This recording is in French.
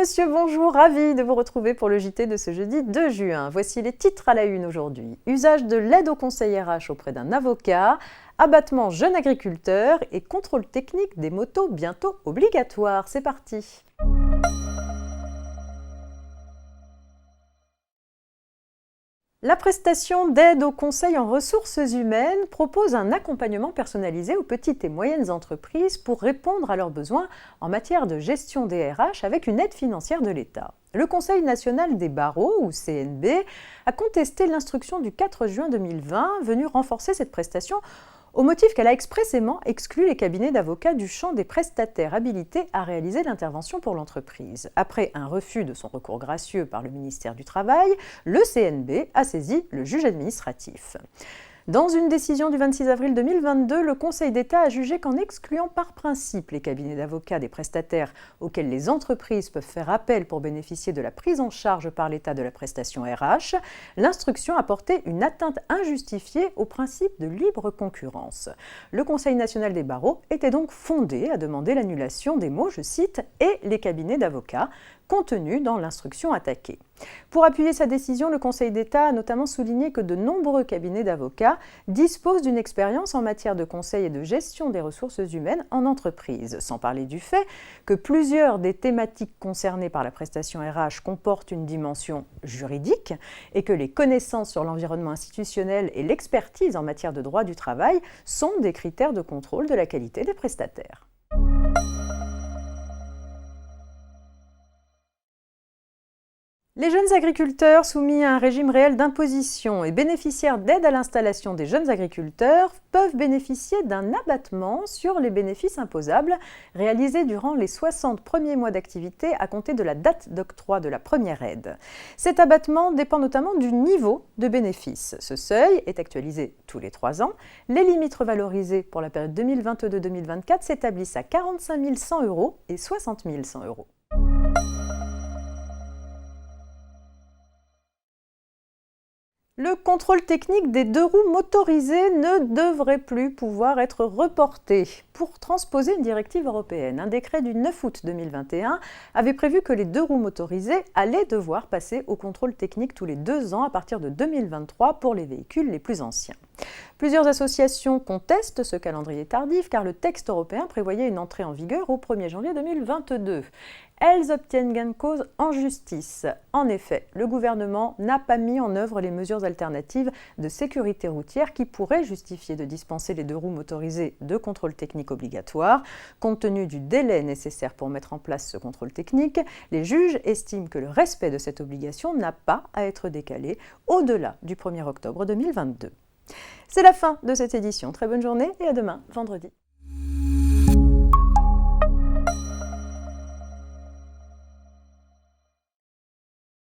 monsieur, bonjour, ravi de vous retrouver pour le JT de ce jeudi 2 juin. Voici les titres à la une aujourd'hui. Usage de l'aide au conseil RH auprès d'un avocat, abattement jeune agriculteur et contrôle technique des motos bientôt obligatoire. C'est parti. La prestation d'aide au conseil en ressources humaines propose un accompagnement personnalisé aux petites et moyennes entreprises pour répondre à leurs besoins en matière de gestion des RH avec une aide financière de l'État. Le Conseil national des barreaux, ou CNB, a contesté l'instruction du 4 juin 2020 venue renforcer cette prestation au motif qu'elle a expressément exclu les cabinets d'avocats du champ des prestataires habilités à réaliser l'intervention pour l'entreprise. Après un refus de son recours gracieux par le ministère du Travail, le CNB a saisi le juge administratif. Dans une décision du 26 avril 2022, le Conseil d'État a jugé qu'en excluant par principe les cabinets d'avocats des prestataires auxquels les entreprises peuvent faire appel pour bénéficier de la prise en charge par l'État de la prestation RH, l'instruction a porté une atteinte injustifiée au principe de libre concurrence. Le Conseil national des barreaux était donc fondé à demander l'annulation des mots, je cite, « et les cabinets d'avocats » contenu dans l'instruction attaquée. Pour appuyer sa décision, le Conseil d'État a notamment souligné que de nombreux cabinets d'avocats disposent d'une expérience en matière de conseil et de gestion des ressources humaines en entreprise, sans parler du fait que plusieurs des thématiques concernées par la prestation RH comportent une dimension juridique et que les connaissances sur l'environnement institutionnel et l'expertise en matière de droit du travail sont des critères de contrôle de la qualité des prestataires. Les jeunes agriculteurs soumis à un régime réel d'imposition et bénéficiaires d'aide à l'installation des jeunes agriculteurs peuvent bénéficier d'un abattement sur les bénéfices imposables réalisés durant les 60 premiers mois d'activité à compter de la date d'octroi de la première aide. Cet abattement dépend notamment du niveau de bénéfice. Ce seuil est actualisé tous les 3 ans. Les limites revalorisées pour la période 2022-2024 s'établissent à 45 100 € et 60 100 €. Le contrôle technique des 2 roues motorisées ne devrait plus pouvoir être reporté. Pour transposer une directive européenne, un décret du 9 août 2021 avait prévu que les 2 roues motorisées allaient devoir passer au contrôle technique tous les 2 ans à partir de 2023 pour les véhicules les plus anciens. Plusieurs associations contestent ce calendrier tardif car le texte européen prévoyait une entrée en vigueur au 1er janvier 2022. Elles obtiennent gain de cause en justice. En effet, le gouvernement n'a pas mis en œuvre les mesures alternatives de sécurité routière qui pourraient justifier de dispenser les 2 roues motorisées de contrôle technique obligatoire. Compte tenu du délai nécessaire pour mettre en place ce contrôle technique, les juges estiment que le respect de cette obligation n'a pas à être décalé au-delà du 1er octobre 2022. C'est la fin de cette édition. Très bonne journée et à demain, vendredi.